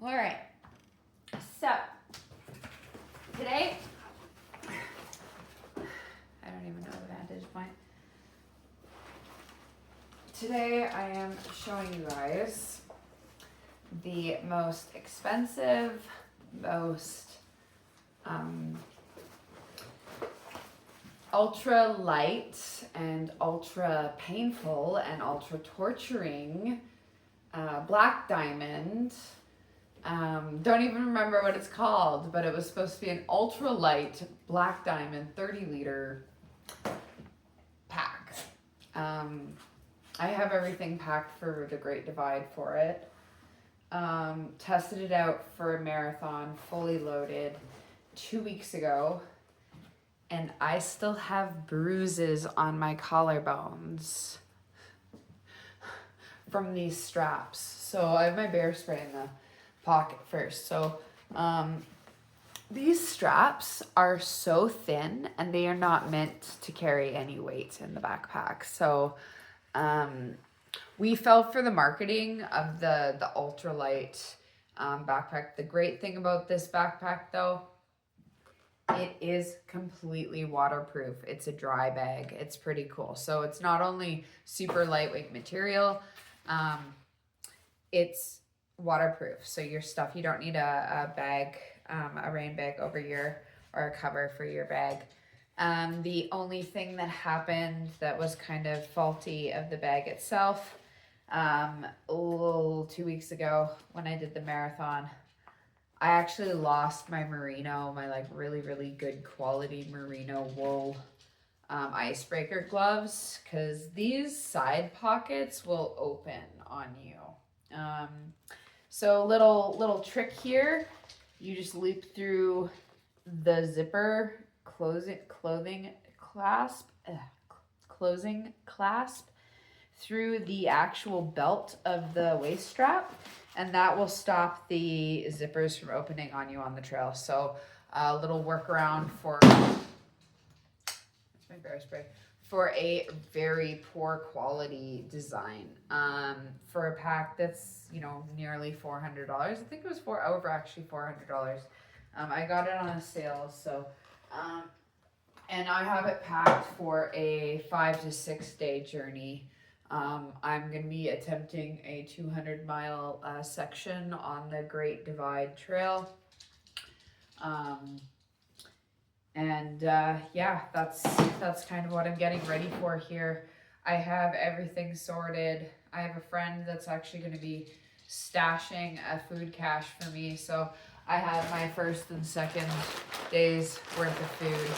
All right. So today, I don't even know the vantage point. Today I am showing you guys the most expensive, most ultra light and ultra painful and ultra torturing black diamond. Don't even remember what it's called, but it was supposed to be an ultra light black diamond 30 liter pack. I have everything packed for the Great Divide for it. Tested it out for a marathon, fully loaded, 2 weeks ago. And I still have bruises on my collarbones from these straps. So I have my bear spray in the pocket first. So these straps are so thin and they are not meant to carry any weight in the backpack. So we fell for the marketing of the ultralight backpack. The great thing about this backpack though, it is completely waterproof. It's a dry bag. It's pretty cool. So it's not only super lightweight material, it's waterproof. So your stuff, you don't need a bag, a rain bag over or a cover for your bag. The only thing that happened that was kind of faulty of the bag itself, 2 weeks ago when I did the marathon, I actually lost my merino, my like really, really good quality merino wool icebreaker gloves, because these side pockets will open on you. So little trick here, you just loop through the zipper closing clasp through the actual belt of the waist strap, and that will stop the zippers from opening on you on the trail. So a little workaround for my bear spray for a very poor quality design. For a pack that's, nearly $400. I think it was over actually $400. I got it on a sale, so and I have it packed for a 5 to 6 day journey. I'm going to be attempting a 200-mile section on the Great Divide Trail. Yeah, that's kind of what I'm getting ready for here. I have everything sorted. I have a friend that's actually going to be stashing a food cache for me. So I have my first and second day's worth of food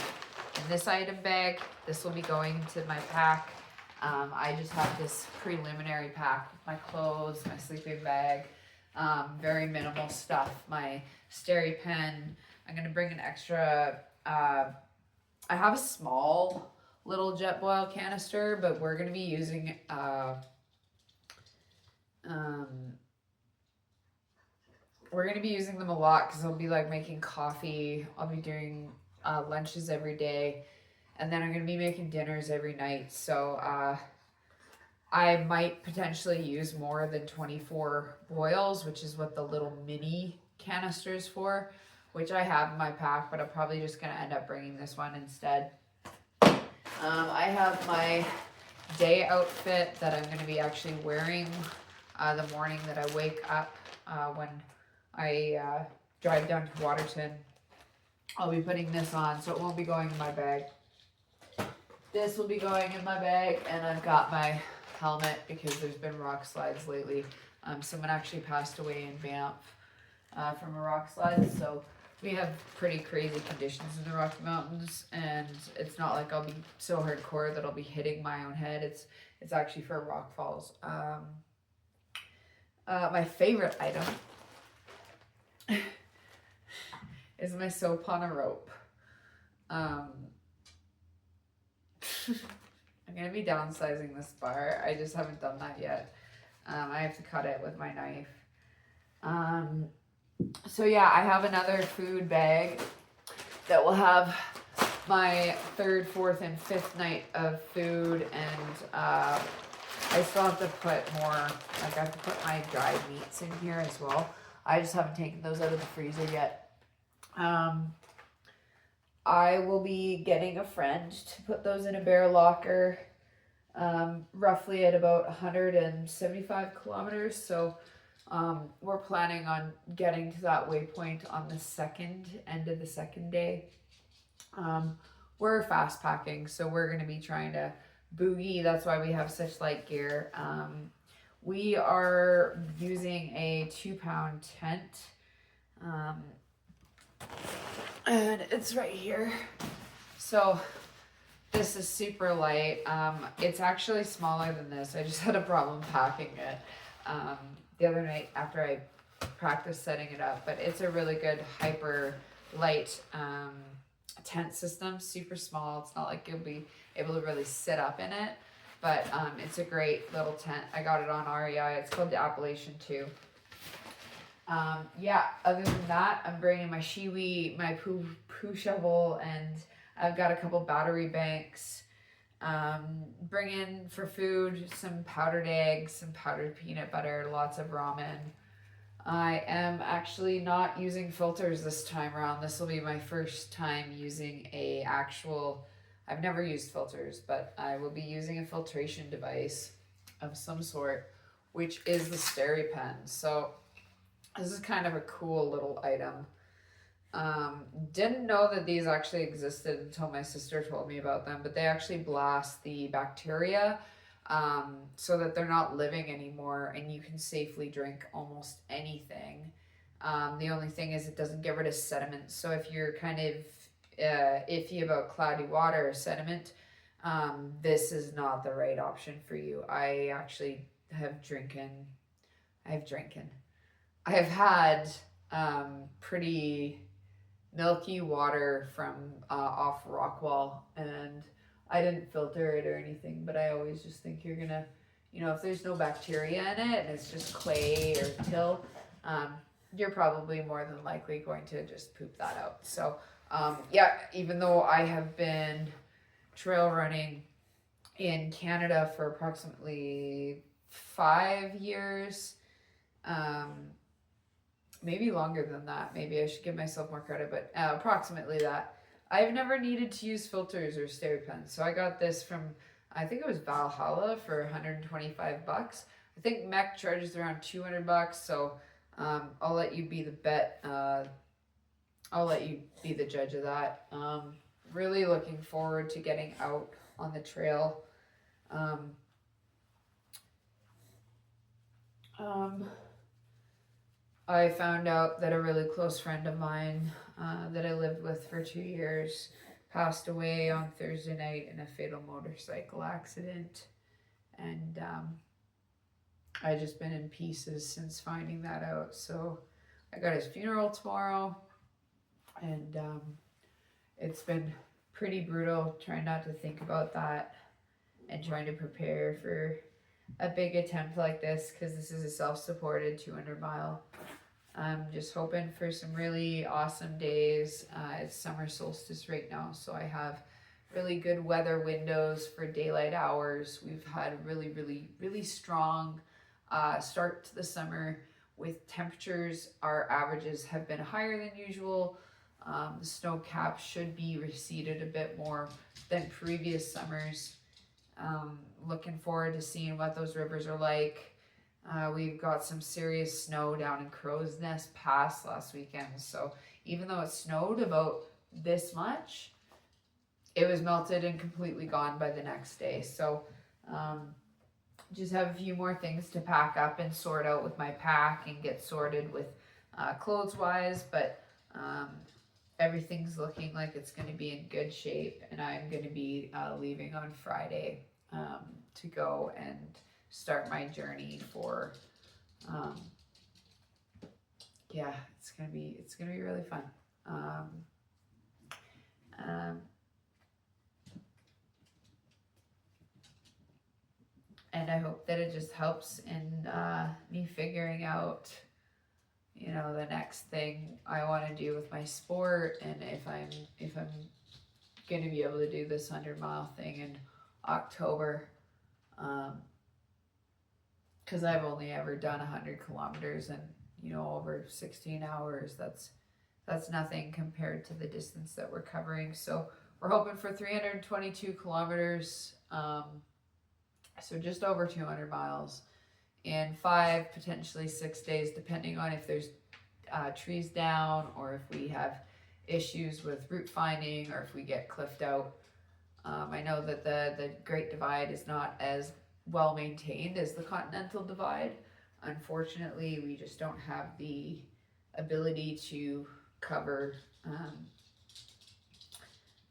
in this item bag. This will be going into my pack. I just have this preliminary pack with my clothes, my sleeping bag, very minimal stuff, my Steri pen. I'm going to bring an extra, I have a small little Jetboil canister, but we're going to be using, them a lot because I'll be like making coffee. I'll be doing lunches every day. And then I'm going to be making dinners every night. So I might potentially use more than 24 boils, which is what the little mini canister is for, which I have in my pack, but I'm probably just going to end up bringing this one instead. I have my day outfit that I'm going to be actually wearing the morning that I wake up when I drive down to Waterton. I'll be putting this on, so it won't be going in my bag. This will be going in my bag, and I've got my helmet because there's been rock slides lately. Someone actually passed away in Banff from a rock slide, so we have pretty crazy conditions in the Rocky Mountains, and it's not like I'll be so hardcore that I'll be hitting my own head. It's actually for rock falls. My favorite item is my soap on a rope. I'm going to be downsizing this bar. I just haven't done that yet. I have to cut it with my knife. So yeah, I have another food bag that will have my 3rd, 4th, and 5th night of food, and I still have to put more, like I have to put my dried meats in here as well. I just haven't taken those out of the freezer yet. I will be getting a friend to put those in a bear locker, roughly at about 175 kilometers. So we're planning on getting to that waypoint on the end of the second day. We're fast packing, so we're going to be trying to boogie. That's why we have such light gear. We are using a 2-pound tent. And it's right here. So this is super light. It's actually smaller than this. I just had a problem packing it the other night after I practiced setting it up. But it's a really good hyper light tent system. Super small. It's not like you'll be able to really sit up in it. But it's a great little tent. I got it on REI. It's called the Appalachian 2. Yeah, other than that, I'm bringing my shiwi, my poo shovel, and I've got a couple battery banks. Bring in for food some powdered eggs, some powdered peanut butter, lots of ramen. I am actually not using filters this time around. This will be my first time using I've never used filters, but I will be using a filtration device of some sort, which is the SteriPen. So this is kind of a cool little item. Didn't know that these actually existed until my sister told me about them, but they actually blast the bacteria so that they're not living anymore, and you can safely drink almost anything. The only thing is it doesn't get rid of sediment. So if you're kind of iffy about cloudy water or sediment, this is not the right option for you. I actually have had pretty milky water from off Rockwall, and I didn't filter it or anything, but I always just think you're gonna, if there's no bacteria in it and it's just clay or till, you're probably more than likely going to just poop that out. So yeah, even though I have been trail running in Canada for approximately 5 years, maybe longer than that. Maybe I should give myself more credit, but approximately that. I've never needed to use filters or SteriPens. So I got this from, I think it was Valhalla for $125. I think Mech charges around $200. So I'll let you be I'll let you be the judge of that. Really looking forward to getting out on the trail. I found out that a really close friend of mine that I lived with for 2 years passed away on Thursday night in a fatal motorcycle accident. And I just been in pieces since finding that out. So I got his funeral tomorrow, and it's been pretty brutal trying not to think about that and trying to prepare for a big attempt like this, because this is a self-supported 200-mile. I'm just hoping for some really awesome days. It's summer solstice right now, so I have really good weather windows for daylight hours. We've had a really, really, really strong start to the summer with temperatures. Our averages have been higher than usual. The snow cap should be receded a bit more than previous summers. Looking forward to seeing what those rivers are like. We've got some serious snow down in Crow's Nest Pass last weekend. So even though it snowed about this much, it was melted and completely gone by the next day. So just have a few more things to pack up and sort out with my pack and get sorted with clothes wise. But everything's looking like it's going to be in good shape. And I'm going to be leaving on Friday to go and start my journey for it's gonna be really fun. And I hope that it just helps in me figuring out the next thing I want to do with my sport, and if I'm gonna be able to do this 100-mile thing in October. Because I've only ever done 100 kilometers, and over 16 hours. That's nothing compared to the distance that we're covering. So we're hoping for 322 kilometers, so just over 200 miles, in 5, potentially 6 days, depending on if there's trees down or if we have issues with route finding or if we get cliffed out. I know that the Great Divide is not as well maintained as the Continental Divide. Unfortunately, we just don't have the ability to cover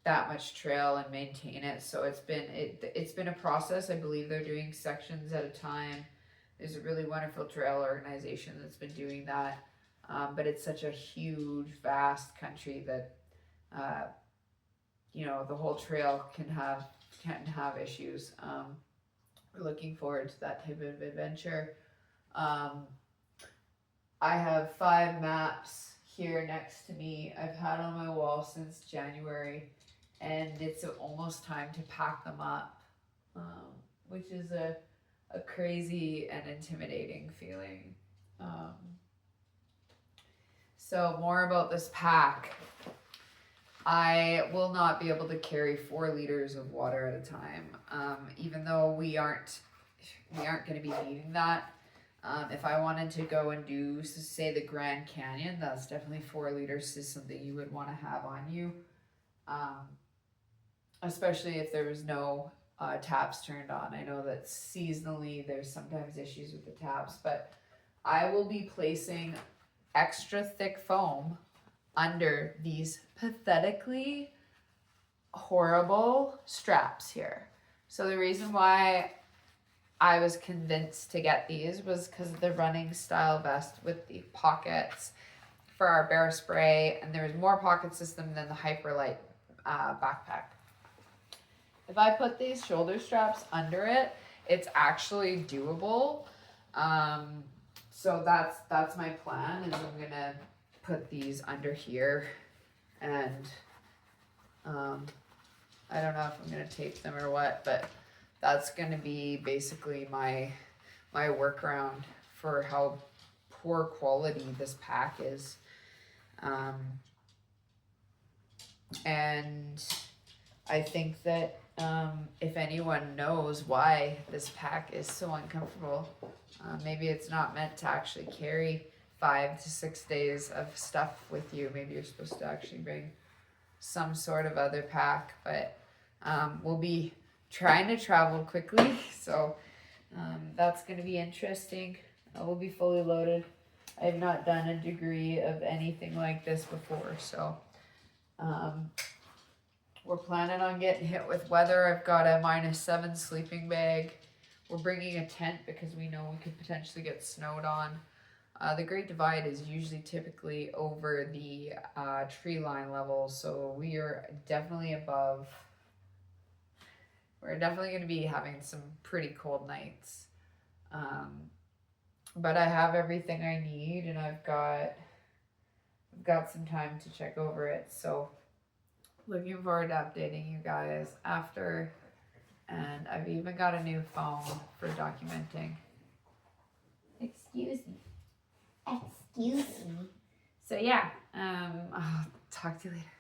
that much trail and maintain it. So it's been a process. I believe they're doing sections at a time. There's a really wonderful trail organization that's been doing that. But it's such a huge, vast country that the whole trail can have issues. We're looking forward to that type of adventure. I have 5 maps here next to me. I've had on my wall since January, and it's almost time to pack them up, which is a crazy and intimidating feeling. So more about this pack. I will not be able to carry 4 liters of water at a time, even though we aren't going to be needing that. If I wanted to go and do, say, the Grand Canyon, that's definitely 4 liters is something you would want to have on you, especially if there was no taps turned on. I know that seasonally there's sometimes issues with the taps, but I will be placing extra thick foam under these pathetically horrible straps here. So the reason why I was convinced to get these was because of the running style vest with the pockets for our bear spray, and there was more pocket system than the Hyperlight backpack. If I put these shoulder straps under it, it's actually doable. So that's my plan, is I'm gonna put these under here, and I don't know if I'm gonna tape them or what, but that's gonna be basically my workaround for how poor quality this pack is. And I think that if anyone knows why this pack is so uncomfortable, maybe it's not meant to actually carry 5 to 6 days of stuff with you. Maybe you're supposed to actually bring some sort of other pack, but we'll be trying to travel quickly, so that's going to be interesting. We'll be fully loaded. I have not done a degree of anything like this before, so we're planning on getting hit with weather. I've got a -7 sleeping bag. We're bringing a tent because we know we could potentially get snowed on. The Great Divide is usually typically over the tree line level, so we are definitely above. We're definitely going to be having some pretty cold nights. But I have everything I need, and I've got some time to check over it. So looking forward to updating you guys after. And I've even got a new phone for documenting. Excuse me. So yeah, I'll talk to you later.